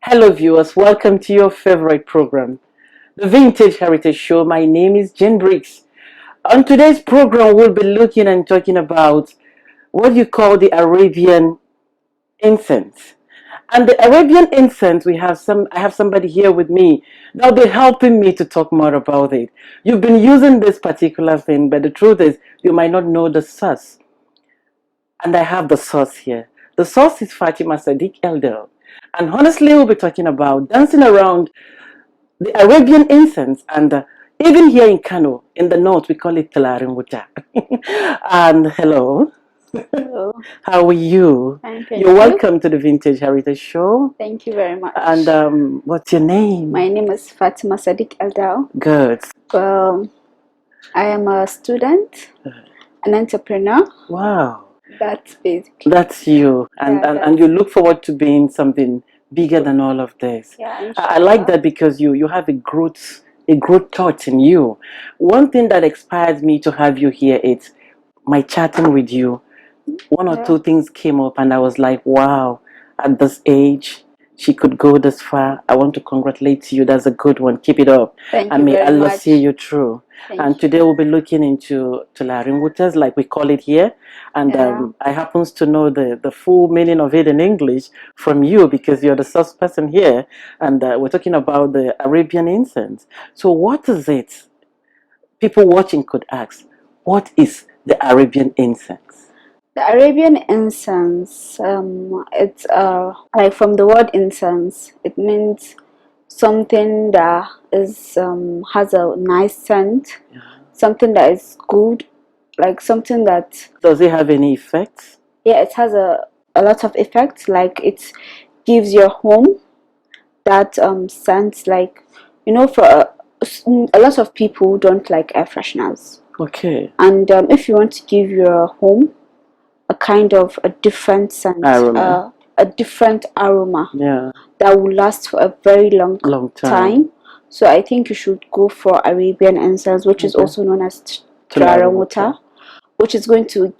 Hello, viewers. Welcome to your favorite program, the Vintage Heritage Show. My name is Jen Briggs. On today's program, we'll be looking and talking about what you call the Arabian incense. And the Arabian incense, I have somebody here with me. They'll be helping me to talk more about it. You've been using this particular thing, but the truth is, you might not know the source. And I have the source here. The source is Fatima Sadiq Eldel. And honestly, we'll be talking about dancing around the Arabian incense. And even here in Kano, in the north, we call it Talarin Wuta. And hello. Hello. How are you? You're welcome to the Vintage Heritage Show. Thank you very much. And what's your name? My name is Fatima Sadiq Eldal. Good. I am a student, an entrepreneur. Wow. That's basically. That's you. And you look forward to being something bigger than all of this. Yeah, I like that because you have a growth thought in you. One thing that inspired me to have you here is my chatting with you. One or two things came up and I was like, wow, at this age she could go this far. I want to congratulate you. That's a good one. Keep it up. Thank you may very Allah much. see you through. And today we'll be looking into Tularingutas, like we call it here. And I happens to know the full meaning of it in English from you because you're the first person here. And we're talking about the Arabian incense. So what is it? People watching could ask, what is the Arabian incense? The Arabian incense, it's like from the word incense, it means something that is has a nice scent, something that is good, like something that. Does it have any effects? Yeah, it has a lot of effects. Like it gives your home that scent. Like for a lot of people don't like air fresheners. Okay. And if you want to give your home a kind of a different scent, a different aroma, that will last for a very long time. So I think you should go for Arabian incense, which is also known as Tularamota, which is going to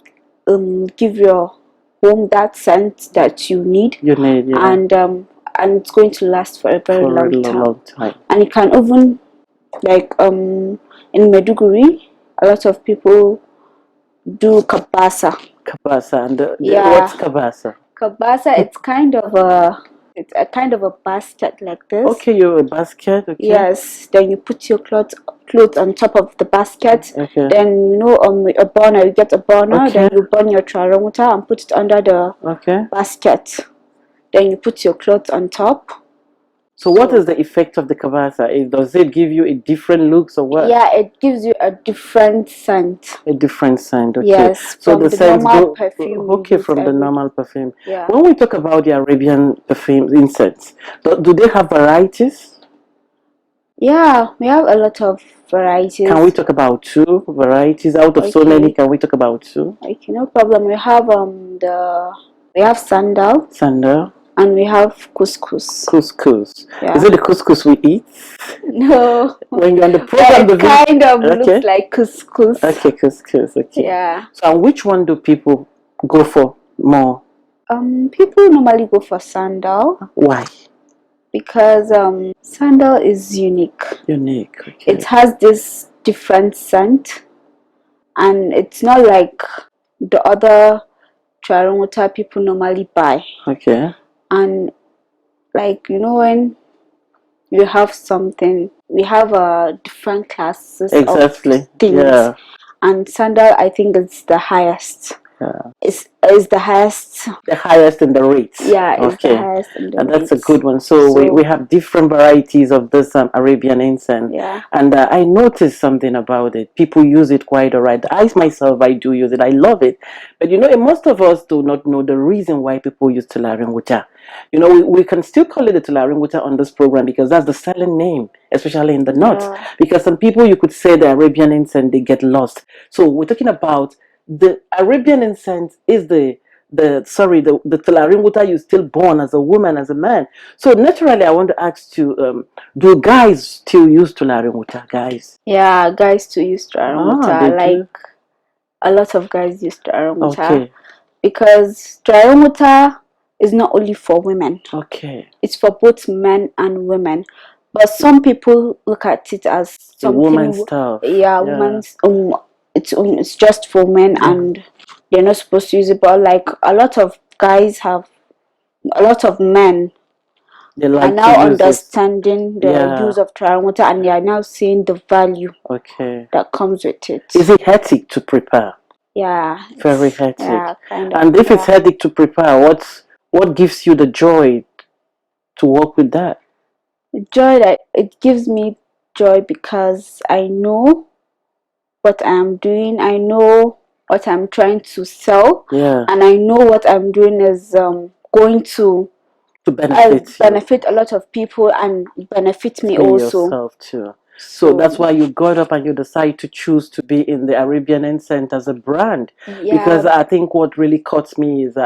give your home that scent that you need. And it's going to last for a very long time. And you can even, like in Meduguri, a lot of people do kabasa. Kabasa, and what's kabasa? Kabasa, it's a kind of a basket like this. Okay, you're a basket. Okay. Yes. Then you put your clothes on top of the basket. Okay. Then a burner. You get a burner. Okay. Then you burn your charamuta and put it under the basket. Then you put your clothes on top. So what is the effect of the kabasa? Does it give you a different look or what? Yeah, it gives you a different scent. A different scent, okay. Yes, so the scent normal perfume. Okay, from the normal perfume. Yeah. When we talk about the Arabian perfume incense, do they have varieties? Yeah, we have a lot of varieties. Can we talk about two varieties out of so many? Can we talk about two? Okay, no problem. We have we have sandal. Sandal. And we have couscous. Couscous. Yeah. Is it the couscous we eat? No. When you're on the program, it kind of looks like couscous. Okay, couscous. Okay. Yeah. So, which one do people go for more? People normally go for sandal. Why? Because sandal is unique. Unique. Okay. It has this different scent, and it's not like the other Charangota people normally buy. Okay. And like when you have something, we have different classes of things. Yeah. And sandal, I think, is the highest. is the highest. The highest in the rates. Yeah, it's the highest in the and rates. That's a good one. So we have different varieties of this Arabian incense. Yeah. And I noticed something about it. People use it quite alright. I myself, I do use it. I love it. But most of us do not know the reason why people use tularin wuta. We can still call it the tularin wuta on this program because that's the selling name, especially in the north. Yeah. Because some people, you could say the Arabian incense, they get lost. So we're talking about the Arabian incense is the tularin wuta you still born as a woman, as a man. So naturally, I want to ask you, do guys still use tularin wuta, guys? Yeah, guys still use tularin wuta. Like a lot of guys use tularin wuta. Because tularin wuta is not only for women. It's for both men and women. But some people look at it as something, woman's stuff. Yeah, woman's it's just for men and they're not supposed to use it. But like a lot of men are now understanding the use of tularin wuta, and they are now seeing the value that comes with it. Is it hectic to prepare? Yeah, very hectic. Yeah, kind of. And if it's hectic to prepare, what gives you the joy to work with that? It gives me joy because I know what I'm doing. I know what I'm trying to sell. Yeah. And I know what I'm doing is going to benefit a lot of people and benefit me also. Yourself too. So that's why you got up and you decide to choose to be in the Arabian incense as a brand. Yeah. Because I think what really caught me is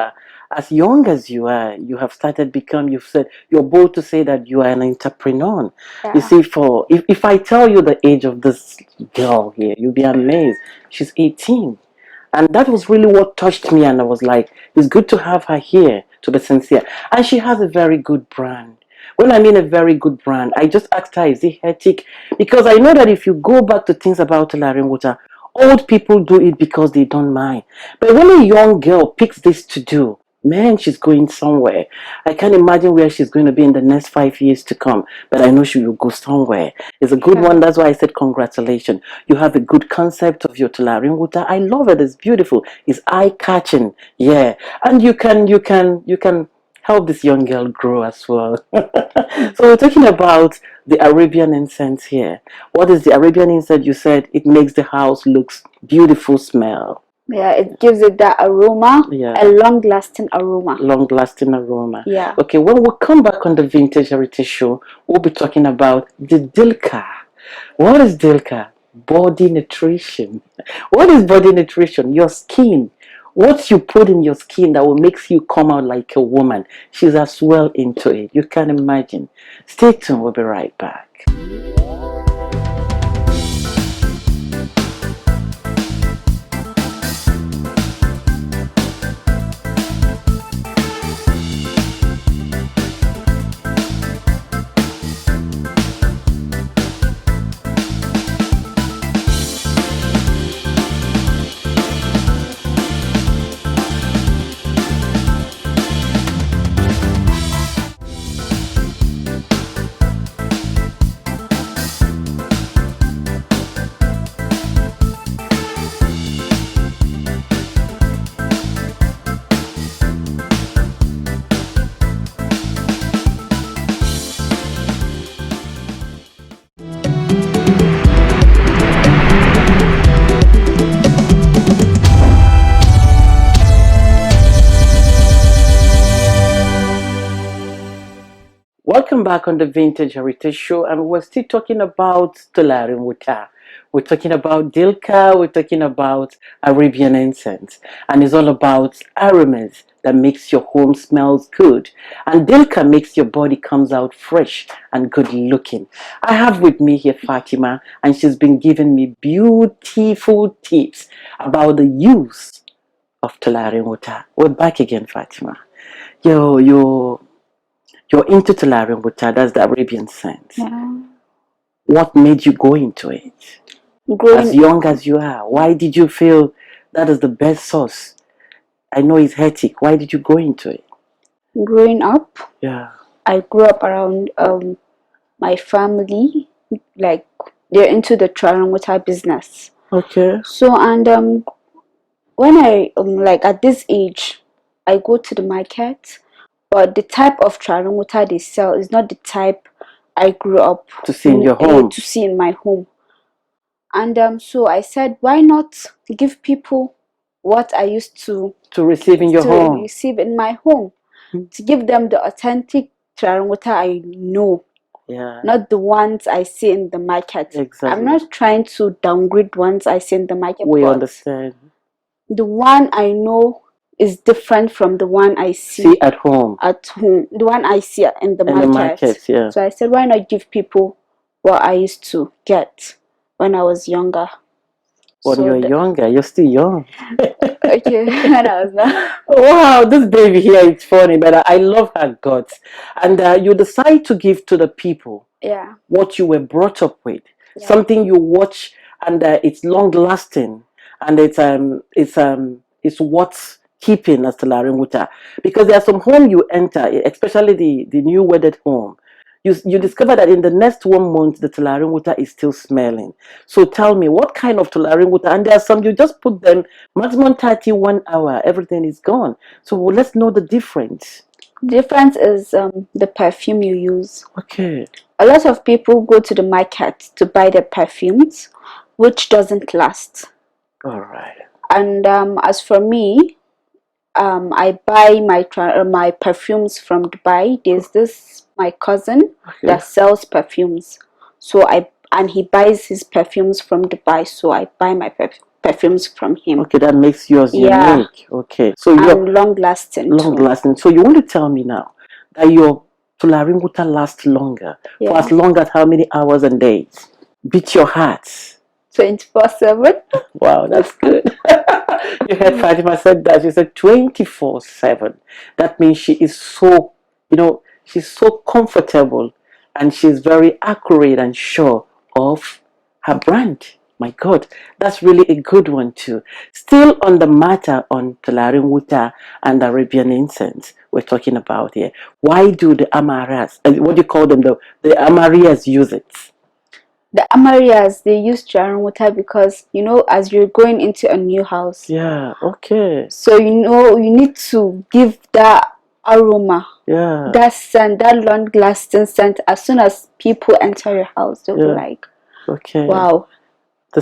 as young as you are, you have started you've said, you're bold to say that you are an entrepreneur. Yeah. You see, if I tell you the age of this girl here, you'll be amazed. She's 18. And that was really what touched me, and I was like, it's good to have her here, to be sincere. And she has a very good brand. When I mean a very good brand, I just asked her, is it hectic? Because I know that if you go back to things about tularin wuta, old people do it because they don't mind. But when a young girl picks this to do, man, she's going somewhere. I can't imagine where she's going to be in the next 5 years to come, but I know she will go somewhere. It's a good one. That's why I said congratulations. You have a good concept of your tularin wuta. I love it. It's beautiful. It's eye-catching. Yeah, and you can help this young girl grow as well. So we're talking about the Arabian incense here. What is the Arabian incense? You said it makes the house looks beautiful smell. Yeah, it gives it that aroma, a long-lasting aroma. Long-lasting aroma. Yeah. Okay, when we come back on the Vintage Heritage Show, we'll be talking about the dilka. What is dilka? Body nutrition. What is body nutrition? Your skin. What you put in your skin that will make you come out like a woman. She's as well into it. You can imagine. Stay tuned. We'll be right back. Welcome back on the Vintage Heritage Show, and we're still talking about tularin wuta. We're talking about dilka, we're talking about Arabian incense, and it's all about aromas that makes your home smells good. And dilka makes your body comes out fresh and good looking. I have with me here Fatima, and she's been giving me beautiful tips about the use of tularin wuta. We're back again, Fatima. You're into tularin wuta, that's the Arabian sense. Yeah. What made you go into it? As young as you are, why did you feel that is the best source? I know it's hectic. Why did you go into it? Growing up, yeah, I grew up around my family, like they're into the tularin wuta business. Okay. So and when I like at this age, I go to the market, but the type of turarenguta they sell is not the type I grew up to see in your home. To see in my home. And so I said, why not give people what I used to receive in your home, receive in my home, to give them the authentic turarenguta I know. Yeah. Not the ones I see in the market. Exactly. I'm not trying to downgrade ones I see in the market. We understand. The one I know is different from the one I see at home. The one I see in the market. Yeah. So I said, why not give people what I used to get when I was younger? When you're younger, you're still young. Okay, when I was not. Wow, this baby here is funny, but I love her guts. And you decide to give to the people what you were brought up with, something you watch, and it's long lasting, and it's what's keeping as Tularenguta. Because there are some home you enter, especially the new wedded home. You discover that in the next 1 month, the Tularenguta is still smelling. So tell me, what kind of Tularenguta? And there are some, you just put them, maximum 31 hour, everything is gone. So let's know the difference. The difference is the perfume you use. Okay. A lot of people go to the market to buy the perfumes, which doesn't last. All right. And as for me, I buy my perfumes from Dubai. There's this my cousin that sells perfumes, and he buys his perfumes from Dubai. So I buy my perfumes from him. Okay, that makes yours unique. Okay, so you're long lasting. Long lasting. So you want to tell me now that your Tularenguta lasts longer for as long as how many hours and days? Beat your heart. 24/7. Wow, that's good. You heard Fatima said that. She said 24/7. That means she is so, she's so comfortable and she's very accurate and sure of her brand. My God, that's really a good one too. Still on the matter on Tularenguta and Arabian incense we're talking about here. Why do the Amaras, what do you call them, the Amarias use it? The Amarias, they use turarenguta because, as you're going into a new house. Yeah, okay. So, you need to give that aroma. Yeah. That scent, that long-lasting scent. As soon as people enter your house, they'll be like, okay. Wow.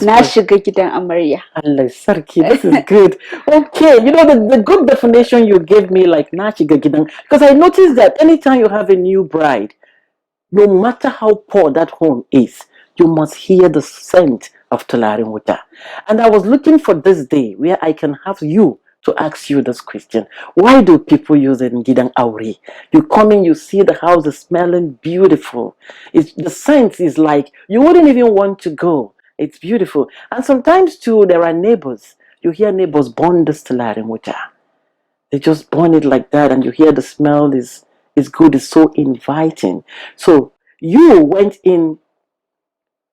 Na shiga gidan amarya. Allah sarki, this is good. Okay, the good definition you gave me, like na shiga gidan, because I noticed that anytime you have a new bride, no matter how poor that home is, you must hear the scent of Tularenguta. And I was looking for this day where I can have you to ask you this question. Why do people use it in Gidan Auri? You come in, you see the house is smelling beautiful. The scent is like, you wouldn't even want to go. It's beautiful. And sometimes too, there are neighbors. You hear neighbors burn this Tularenguta. They just burn it like that, and you hear the smell is good, it's so inviting. So you went in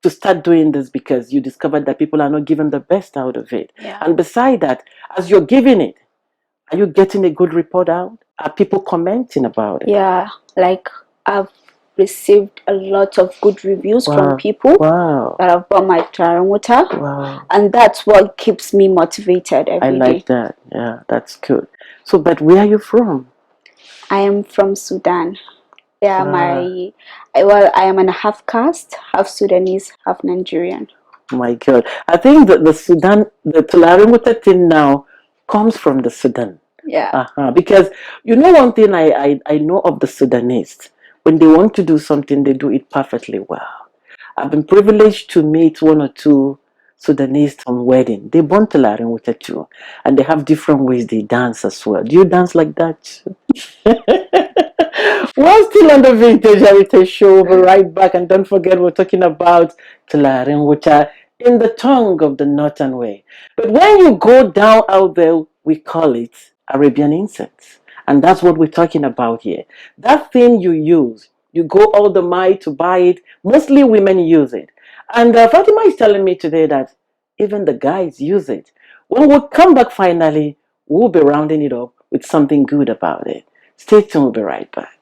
to start doing this because you discovered that people are not giving the best out of it. Yeah. And beside that, as you're giving it, are you getting a good report out? Are people commenting about it? Yeah, like I've received a lot of good reviews from people that have bought my turarenguta. Wow. And that's what keeps me motivated every day. I like that. Yeah, that's good. So, but where are you from? I am from Sudan. Yeah, I am a half caste, half Sudanese, half Nigerian. My God, I think that the Tularenguta thing now comes from the Sudan. Yeah. Because one thing I know of the Sudanese, when they want to do something, they do it perfectly well. I've been privileged to meet 1 or 2 Sudanese on wedding. They burn Tularenguta too, and they have different ways they dance as well. Do you dance like that? We're still on the Vintage Heritage Show. We'll be right back, and don't forget we're talking about Tularenguta in the tongue of the Northern way. But when you go down out there, we call it Arabian incense, and that's what we're talking about here. That thing you use, you go all the mile to buy it. Mostly women use it, and Fatima is telling me today that even the guys use it. When we come back finally, we'll be rounding it up with something good about it. Stay tuned, we'll be right back.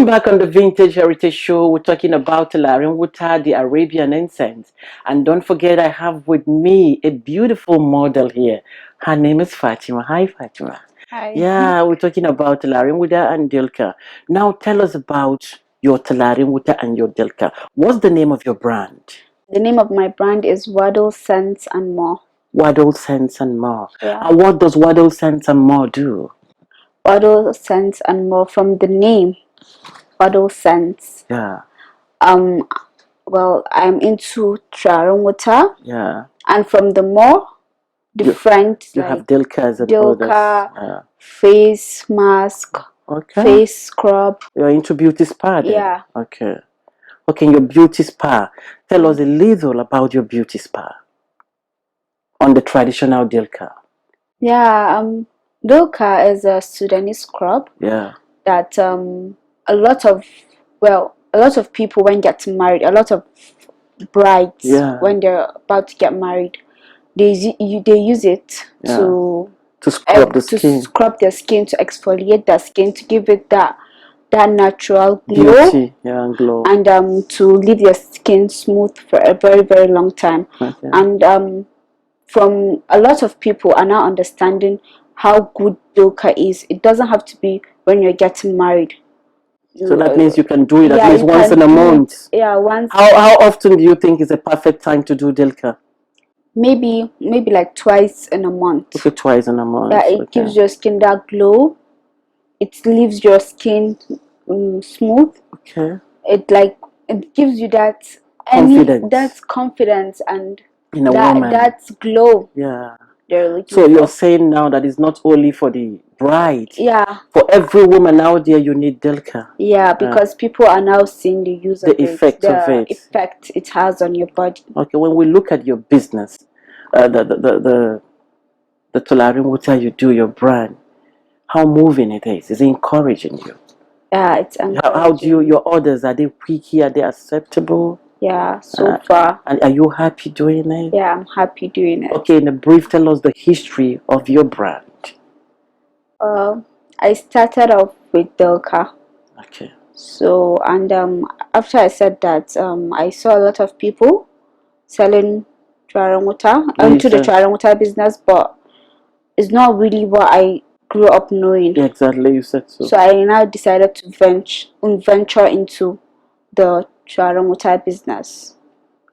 Looking back on the Vintage Heritage Show, we're talking about Tularin Wuta, the Arabian incense. And don't forget, I have with me a beautiful model here. Her name is Fatima. Hi, Fatima. Hi. Yeah, we're talking about Tularin Wuta and Dilka. Now tell us about your Tularin Wuta and your Dilka. What's the name of your brand? The name of my brand is Wadel Scents and More. Wadel Scents and More. Yeah. And what does Wadel Scents and More do? Wadel Scents and More, from the name Wadel Scents. Yeah. Well, I'm into Tularin Wuta. Yeah. And from the more different, you like have Dilkas and Dilka, face mask, face scrub. You're into beauty spa then? Yeah. Okay. Okay, your beauty spa. Tell us a little about your beauty spa on the traditional Dilka. Yeah, Dilka is a Sudanese scrub. Yeah. That a lot of people when getting married, a lot of brides, when they're about to get married, they use it to scrub the skin. To scrub their skin, to exfoliate their skin, to give it that natural glow. Beauty, and glow. And to leave your skin smooth for a very, very long time. Okay. And from a lot of people are now understanding how good Dilka is. It doesn't have to be when you're getting married. So that means you can do it at least once in a month. Yeah, once. How often do you think is a perfect time to do Dilka? Maybe like twice in a month. Okay, twice in a month. Yeah, it gives your skin that glow. It leaves your skin smooth. Okay. It gives you that confidence. That's confidence and in a woman. That's glow. Yeah. So you're saying now that it's not only for the bride. Yeah. For every woman out there, you need Dilka. Yeah, because people are now seeing the use of it. The effect of it. The effect it has on your body. Okay, when we look at your business, the Tularin Wuta you do, your brand, how moving it is. Is it encouraging you? Yeah, it's encouraging. How do your orders, are they quick? Are they acceptable? Yeah, so far. And are you happy doing it? Yeah, I'm happy doing it. Okay, in a brief, tell us the history of your brand. I started off with Dilka. Okay. So, and after I said that, I saw a lot of people selling Tularin Wuta into the Tularin Wuta business, but it's not really what I grew up knowing. Yeah, exactly, you said so. So I now decided to venture into the Tularin Wuta business.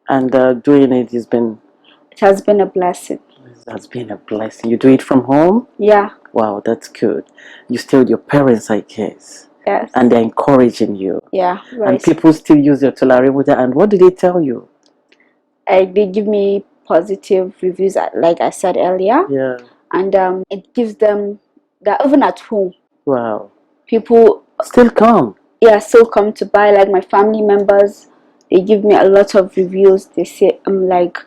And doing it has been a blessing. It has been a blessing. You do it from home? Yeah. Wow, that's good. You stay with your parents, I guess. Yes. And they're encouraging you. Yeah. Right. And people still use your Tularin Wuta. And what do they tell you? They give me positive reviews, like I said earlier. Yeah. And it gives them that even at home. Wow. People still come. Yeah, still come to buy. Like my family members, they give me a lot of reviews. They say like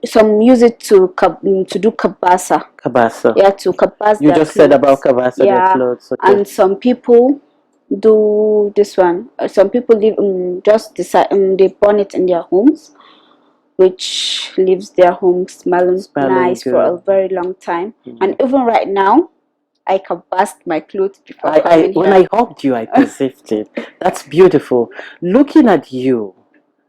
some use it to do kabasa. Kabasa. Yeah, to kabasa. You just said about kabasa, their clothes. Okay. And some people do this one. Some people live just decide they burn it in their homes, which leaves their home smelling nice good. For a very long time. And even right now, I can bust my clothes before coming when I hugged you, I perceived it. That's beautiful. Looking at you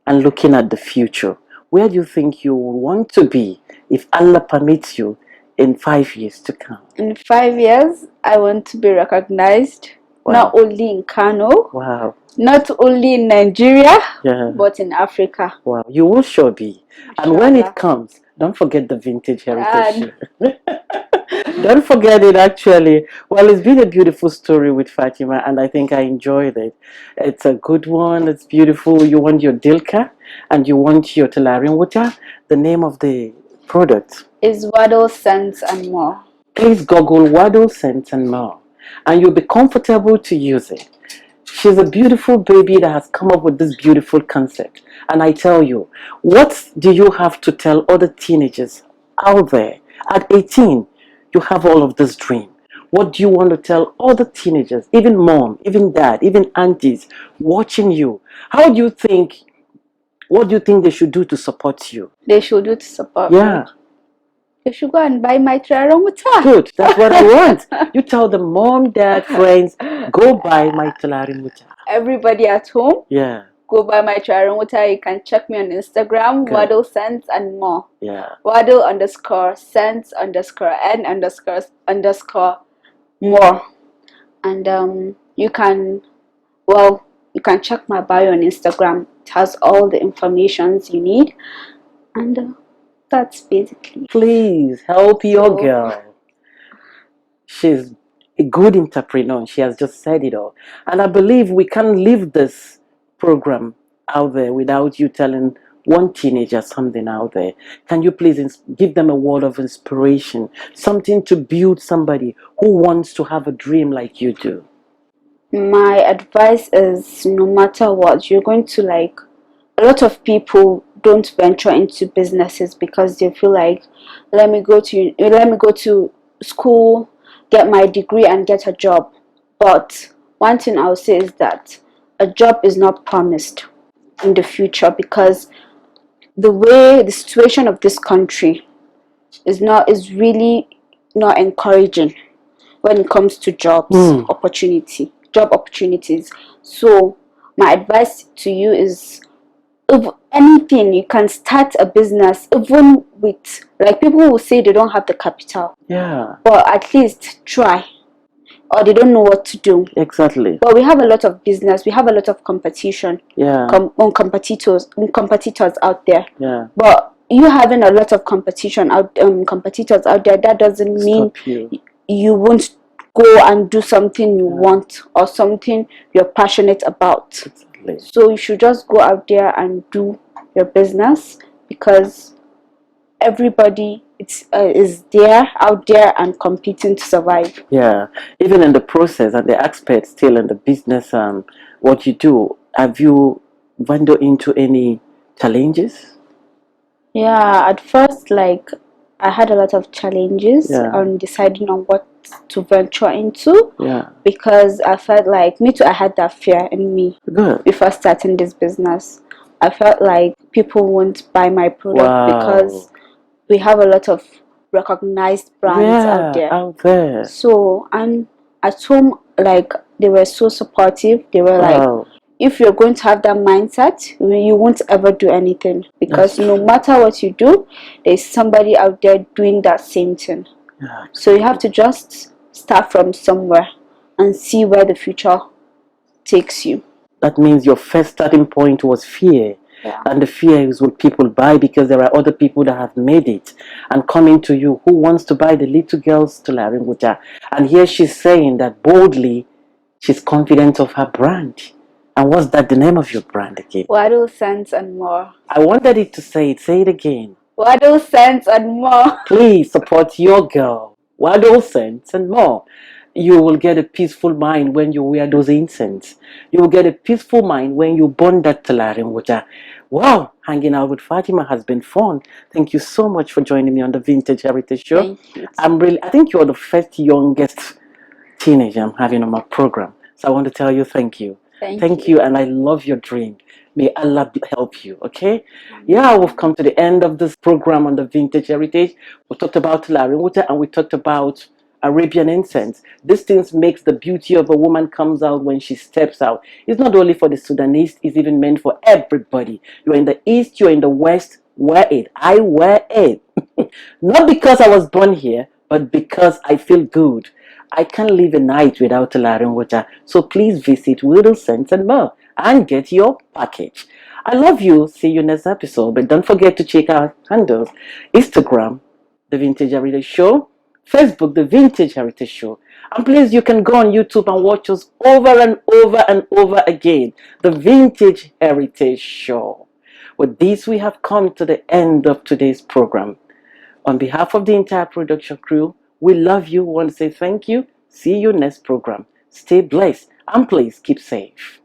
and looking at the future, where do you think you want to be if Allah permits you in 5 years to come? In 5 years, I want to be recognized. Wow. Not only in Kano. Wow. Not only in Nigeria, but in Africa. Wow, you will sure be. And when it comes, don't forget the Vintage Heritage. Don't forget it, actually. Well, it's been a beautiful story with Fatima, and I think I enjoyed it. It's a good one. It's beautiful. You want your Dilka, and you want your Tularin Wuta. The name of the product is Wadel Scents and More. Please Google Wadel Scents and More, and you'll be comfortable to use it. She's a beautiful baby that has come up with this beautiful concept. And I tell you, what do you have to tell other teenagers out there? At 18, you have all of this dream. What do you want to tell other teenagers, even mom, even dad, even aunties watching you? What do you think they should do to support you? They should do to support me. they should go and buy my turaren wuta. Good, that's what I want. You tell the mom, dad, friends, go buy my turaren wuta. Everybody at home, yeah, go buy my turaren wuta. You can check me on Instagram, Wadel Scents and More. Yeah. Wadel _scents _N__ more. And you can check my bio on Instagram. It has all the informations you need, and that's basically. Please help your girl. She's a good entrepreneur. She has just said it all. And I believe we can't leave this program out there without you telling one teenager something out there. Can you please give them a word of inspiration, something to build somebody who wants to have a dream like you do? My advice is, no matter what, you're going to like, a lot of people don't venture into businesses because they feel like, let me go to school, get my degree and get a job. But one thing I'll say is that a job is not promised in the future, because the situation of this country is really not encouraging when it comes to job opportunities. So my advice to you is, if anything, you can start a business, even with, like, people will say they don't have the capital, but at least try, or they don't know what to do. Exactly. But we have a lot of business, we have a lot of competition, competitors out there. But you having a lot of competitors out there, that doesn't mean you won't go and do something you want or something you're passionate about. Exactly. So you should just go out there and do your business, because everybody is out there and competing to survive. Yeah, even in the process and the aspect still in the business, what you do, have you wandered into any challenges? Yeah, at first, like, I had a lot of challenges on deciding on what to venture into. Because I felt like, me too, I had that fear in me. Before starting this business. I felt like people won't buy my product because we have a lot of recognized brands out there. So, and at home, like, they were so supportive. They were like, if you're going to have that mindset, you won't ever do anything, because no matter what you do, there's somebody out there doing that same thing. So you have to just start from somewhere and see where the future takes you. That means your first starting point was fear. And the fear is what people buy, because there are other people that have made it and coming to you who wants to buy the little girl's turaren wuta. And here she's saying that boldly, she's confident of her brand. And what's that, the name of your brand again? Wadel Scents and More. I wanted it to say it. Say it again. Wadel Scents and More. Please support your girl. Wadel Scents and More. You will get a peaceful mind when you wear those incense. You will get a peaceful mind when you burn that turaren wuta. Wow, hanging out with Fatima has been fun. Thank you so much for joining me on the Vintage Heritage Show. I think you're the first youngest teenager I'm having on my program. So I want to tell you thank you. Thank you, and I love your dream. May Allah help you, okay? Yeah, we've come to the end of this program on the Vintage Heritage. We talked about turaren wuta and we talked about Arabian incense. These things makes the beauty of a woman comes out when she steps out. It's not only for the Sudanese, it's even meant for everybody. You're in the East, you're in the West, wear it. I wear it. Not because I was born here, but because I feel good. I can't live a night without turaren wuta. So please visit Wadel Scents and More and get your package. I love you. See you next episode. But don't forget to check our handles. Instagram, The Vintage Heritage Show. Facebook, The Vintage Heritage Show. And please, you can go on YouTube and watch us over and over and over again. The Vintage Heritage Show. With this, we have come to the end of today's program. On behalf of the entire production crew, we love you. We want to say thank you. See you next program. Stay blessed and please keep safe.